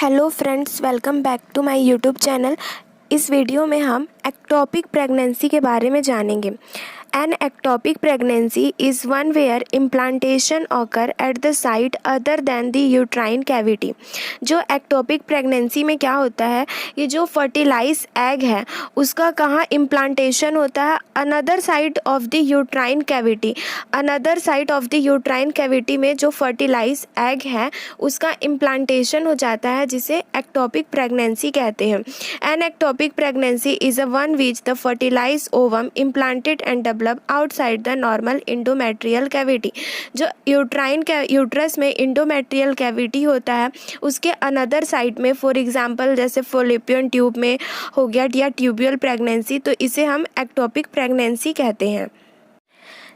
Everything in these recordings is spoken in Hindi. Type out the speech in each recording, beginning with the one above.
Hello friends, welcome back to my YouTube channel. इस वीडियो में हम एक्टोपिक प्रेगनेंसी के बारे में जानेंगे। An ectopic pregnancy is one where implantation occur at the site other than the uterine cavity. जो एक्टोपिक प्रेगनेंसी में क्या होता है, ये जो फर्टिलाइज एग है उसका कहाँ इम्प्लांटेशन होता है, another side of the uterine cavity. Another side of the uterine cavity में जो फर्टिलाइज एग है उसका इम्प्लांटेशन हो जाता है, जिसे एक्टोपिक प्रेगनेंसी कहते हैं। An ectopic pregnancy is a one which the fertilise ovum implanted and outside the normal endometrial cavity. जो यूट्रस में इंडोमेट्रियल कैविटी होता है उसके अनदर साइड में, फॉर एग्जांपल जैसे फॉलोपियन ट्यूब में हो गया या ट्यूब्यूल प्रेगनेंसी, तो इसे हम एक्टोपिक प्रेगनेंसी कहते हैं।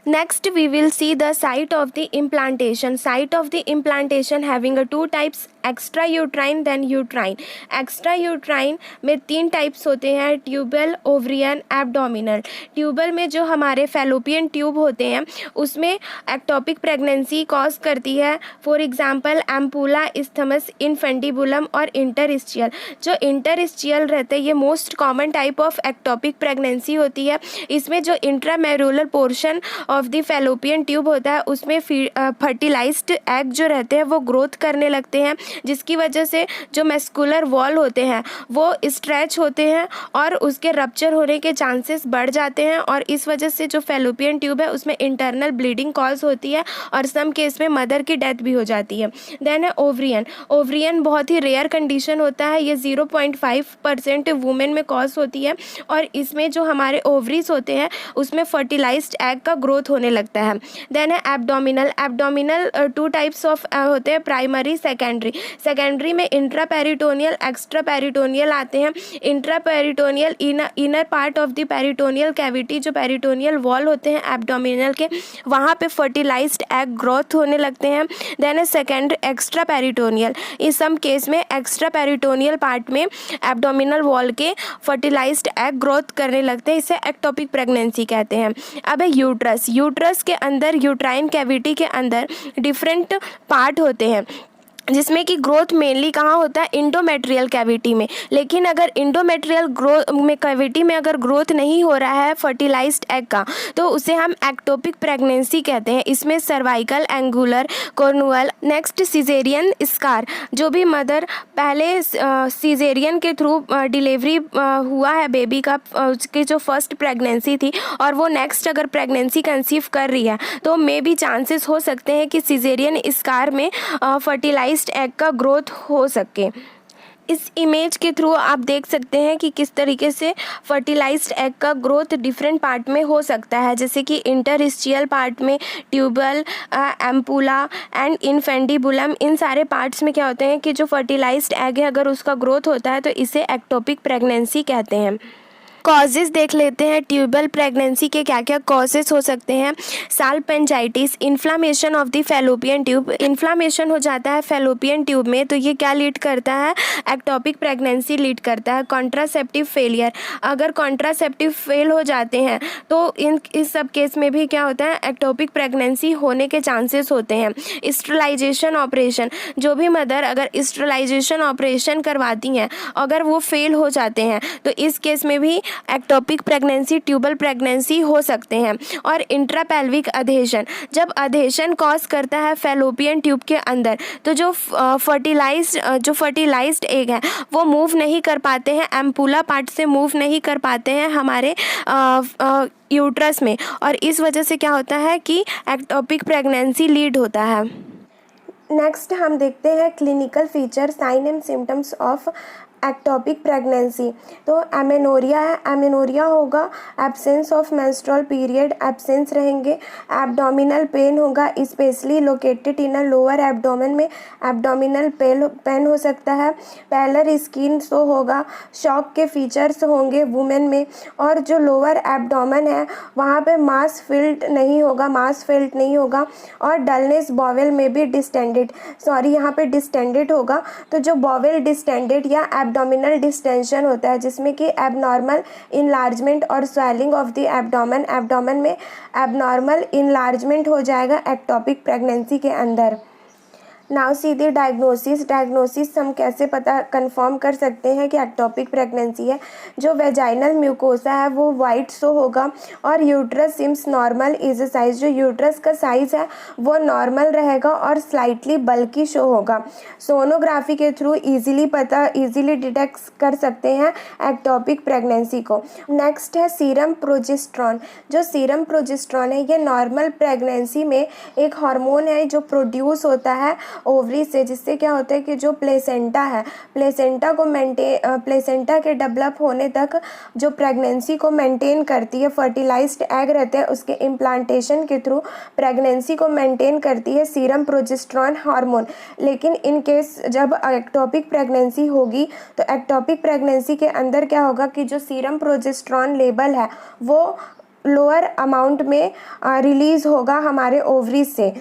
Next, we will see the site of the implantation. Site of the implantation having a two types, extra uterine then uterine. Extra uterine में तीन टाइप्स होते हैं, ट्यूबल, ओवरियन, एब्डोमिनल। ट्यूबल में जो हमारे फैलोपियन ट्यूब होते हैं उसमें एक्टोपिक प्रेगनेंसी कॉज करती है, for example ampulla, isthmus, infundibulum और इंटरस्टियल। जो इंटरस्टियल रहते हैं ये most common type of ectopic pregnancy होती है। इसमें जो intramural portion of the fallopian tube होता है उसमें फर्टिलाइज्ड एग जो रहते हैं वो ग्रोथ करने लगते हैं, जिसकी वजह से जो मस्कुलर वॉल होते हैं वो स्ट्रेच होते हैं और उसके रप्चर होने के चांसेस बढ़ जाते हैं, और इस वजह से जो फैलोपियन ट्यूब है उसमें इंटरनल ब्लीडिंग कॉज होती है और सम केस में मदर की डेथ भी हो जाती है। देन है ओवरियन। ओवरियन बहुत ही रेयर कंडीशन होता है, ये 0.5% वुमेन में कॉज होती है, और इसमें जो हमारे ओवरीज होते हैं उसमें फर्टिलाइज्ड एग का ग्रोथ होने लगता है। देन है abdominal. Abdominal two types of होते हैं, प्राइमरी, सेकेंडरी। सेकेंडरी में इंट्रा पेरिटोनियल, एक्स्ट्रा पेरिटोनियल आते हैं। Intra peritoneal inner part of the peritoneal cavity, जो पेरिटोनियल वॉल होते हैं एब्डोमिनल के, वहाँ पे फर्टिलाइज्ड एग ग्रोथ होने लगते हैं। Then second extra peritoneal. इस सम केस में एक्स्ट्रा पेरिटोनियल पार्ट में एब्डोमिनल वॉल के फर्टिलाइज्ड एग ग्रोथ करने लगते हैं, इसे एक्टोपिक प्रेगनेंसी कहते हैं। अब है यूट्रस। यूट्रस के अंदर, यूट्राइन कैविटी के अंदर डिफरेंट पार्ट होते हैं, जिसमें कि ग्रोथ मेनली कहाँ होता है, इंडोमेट्रियल कैविटी में। लेकिन अगर इंडोमेट्रियल कैविटी में अगर ग्रोथ नहीं हो रहा है फर्टिलाइज्ड एग का, तो उसे हम एक्टोपिक प्रेगनेंसी कहते हैं। इसमें cervical, angular, cornual, next caesarean scar. जो भी मदर पहले सिजेरियन के थ्रू डिलीवरी हुआ है बेबी का, उसकी जो फर्स्ट प्रेगनेंसी थी, और वो नेक्स्ट अगर प्रेगनेंसी कंसीव कर रही है तो मे भी चांसेस हो सकते हैं कि सिजेरियन स्कार में फर्टिलाइज्ड एग का ग्रोथ हो सके। इस इमेज के थ्रू आप देख सकते हैं कि किस तरीके से फर्टिलाइज्ड एग का ग्रोथ डिफरेंट पार्ट में हो सकता है, जैसे कि इंटरस्टियल पार्ट में ट्यूबल, एम्पूला एंड इनफेंडिबुलम। इन सारे पार्ट्स में क्या होते हैं कि जो फर्टिलाइज्ड एग है अगर उसका ग्रोथ होता है तो इसे एक्टोपिक प्रेगनेंसी कहते हैं। कॉजेज़ देख लेते हैं, ट्यूबल प्रेगनेंसी के क्या क्या कॉजेज़ हो सकते हैं। Salpingitis, inflammation of the fallopian tube. Inflammation हो जाता है फैलोपियन ट्यूब में, तो ये क्या लीड करता है, एक्टोपिक प्रेगनेंसी लीड करता है। कॉन्ट्रासेप्टिव फेलियर, अगर कॉन्ट्रासेप्टिव फेल हो जाते हैं तो इस सब केस में भी क्या होता है, एक्टोपिक प्रेगनेंसी होने के चांसेस होते हैं। स्टरलाइजेशन ऑपरेशन, जो भी मदर अगर स्टरलाइजेशन ऑपरेशन करवाती हैं अगर वो फेल हो जाते हैं तो इस केस में भी एक्टोपिक प्रेगनेंसी, ट्यूबल प्रेगनेंसी हो सकते हैं। और इंट्रापेल्विक अधेशन, जब अधेशन कॉज करता है फैलोपियन ट्यूब के अंदर तो जो फर्टिलाइज्ड एग है वो मूव नहीं कर पाते हैं, एम्पूला पार्ट से मूव नहीं कर पाते हैं हमारे यूट्रस में, और इस वजह से क्या होता है कि एक्टोपिक प्रेगनेंसी लीड होता है। नेक्स्ट हम देखते हैं clinical feature, sign and symptoms of ectopic pregnancy. तो एमेनोरिया है, एमेनोरिया होगा, absence of menstrual period, absence रहेंगे। एब्डोमिनल पेन होगा, specially located in lower abdomen में एब्डोमिनल पेन हो सकता है। पैलर स्किन शो होगा, शॉक के फीचर्स होंगे वुमेन में, और जो लोअर एब्डोमेन है वहाँ पे मास फिल्ड नहीं होगा, और डलनेस बॉवेल में भी डिस्टेंडेड, यहाँ पे डिस्टेंडेड होगा। तो जो बॉवेल डिस्टेंडेड या एब्डोमिनल डिस्टेंशन होता है जिसमें कि एबनॉर्मल इनलार्जमेंट और स्वेलिंग ऑफ द एब्डोमेन में एबनॉर्मल इनलार्जमेंट हो जाएगा एक्टोपिक प्रेगनेंसी के अंदर। नाउ सी दी डायग्नोसिस हम कैसे पता कंफर्म कर सकते हैं कि एक्टोपिक प्रेगनेंसी है। जो वेजाइनल म्यूकोसा है वो वाइट शो होगा और uterus seems normal is size, जो यूट्रस का साइज है वो नॉर्मल रहेगा और स्लाइटली बल्की शो होगा। सोनोग्राफी के थ्रू इजीली डिटेक्ट कर सकते हैं एक्टोपिक प्रेगनेंसी को। नेक्स्ट है सीरम प्रोजेस्टेरॉन। जो सीरम प्रोजेस्टेरॉन है ये नॉर्मल प्रेगनेंसी में एक हार्मोन है जो प्रोड्यूस होता है ओवरी से, जिससे क्या होता है कि जो प्लेसेंटा है, प्लेसेंटा के डेवलप होने तक जो प्रेगनेंसी को मेंटेन करती है, फर्टिलाइज्ड एग रहते हैं उसके इम्प्लांटेशन के थ्रू प्रेगनेंसी को मेंटेन करती है सीरम प्रोजेस्टेरॉन हार्मोन। लेकिन इन केस जब एक्टोपिक प्रेगनेंसी होगी तो एक्टोपिक प्रेगनेंसी के अंदर क्या होगा कि जो सीरम प्रोजेस्टेरॉन लेवल है वो लोअर अमाउंट में रिलीज होगा हमारे ओवरीज से।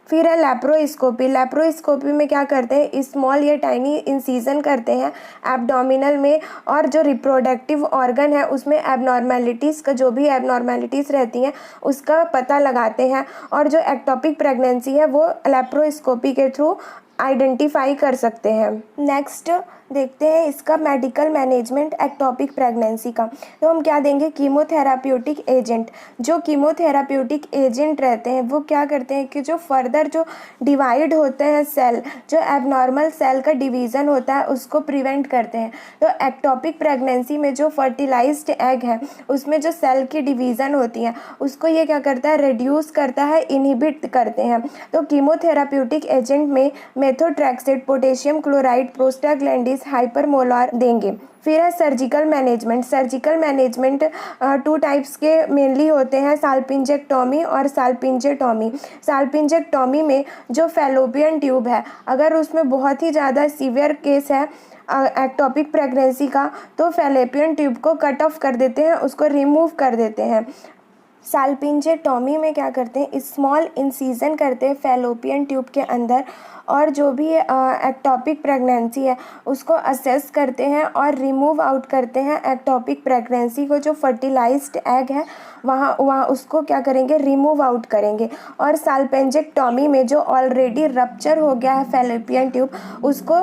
फिर है लेप्रोस्कोपी में क्या करते हैं, स्मॉल या टाइनी इंसीजन करते हैं एब्डोमिनल में और जो रिप्रोडक्टिव ऑर्गन है उसमें एबनॉर्मेलिटीज़ का जो भी एबनॉर्मेलिटीज़ रहती हैं उसका पता लगाते हैं और जो एक्टोपिक प्रेगनेंसी है वो लेप्रोस्कोपी के थ्रू आइडेंटिफाई कर सकते हैं। नेक्स्ट देखते हैं इसका मेडिकल मैनेजमेंट एक्टोपिक प्रेगनेंसी का। तो हम क्या देंगे, कीमोथेराप्यूटिक एजेंट। जो कीमोथेराप्यूटिक एजेंट रहते हैं वो क्या करते हैं कि जो फर्दर जो डिवाइड होते हैं सेल, जो एबनॉर्मल सेल का डिवीज़न होता है उसको प्रिवेंट करते हैं। तो एक्टोपिक प्रेगनेंसी में जो फर्टिलाइज्ड एग है उसमें जो सेल की डिवीज़न होती है उसको ये क्या करता है, रिड्यूस करता है, इनहिबिट करते हैं। तो कीमोथेराप्यूटिक एजेंट में मेथोट्रेक्सेट, पोटेशियम क्लोराइड, प्रोस्टाग्लैंडिन, हाइपरमोलार देंगे। फिर है सर्जिकल मैनेजमेंट 2 टाइप्स के मेनली होते हैं, साल्पिंजेक्टोमी और साल्पिंजेटोमी। साल्पिंजेक्टोमी में जो फैलोपियन ट्यूब है अगर उसमें बहुत ही ज़्यादा सीवियर केस है एक्टोपिक प्रेगनेंसी का तो फैलोपियन ट्यूब को कट ऑफ कर देते हैं, उसको रिमूव कर देते हैं। साल्पिंजेटोमी में क्या करते हैं, स्मॉल इंसीजन करते हैं फैलोपियन ट्यूब के अंदर और जो भी एक्टोपिक प्रेगनेंसी है उसको असेस करते हैं और रिमूव आउट करते हैं एक्टोपिक प्रेगनेंसी को। जो फर्टिलाइज्ड एग है वहाँ उसको क्या करेंगे, रिमूव आउट करेंगे। और साल्पिंजेक्टोमी में जो ऑलरेडी रप्चर हो गया है फैलोपियन ट्यूब उसको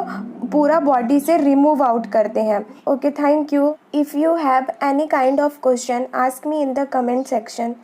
पूरा बॉडी से रिमूव आउट करते हैं। Okay, thank you. If you have any kind of question ask me in the comment section.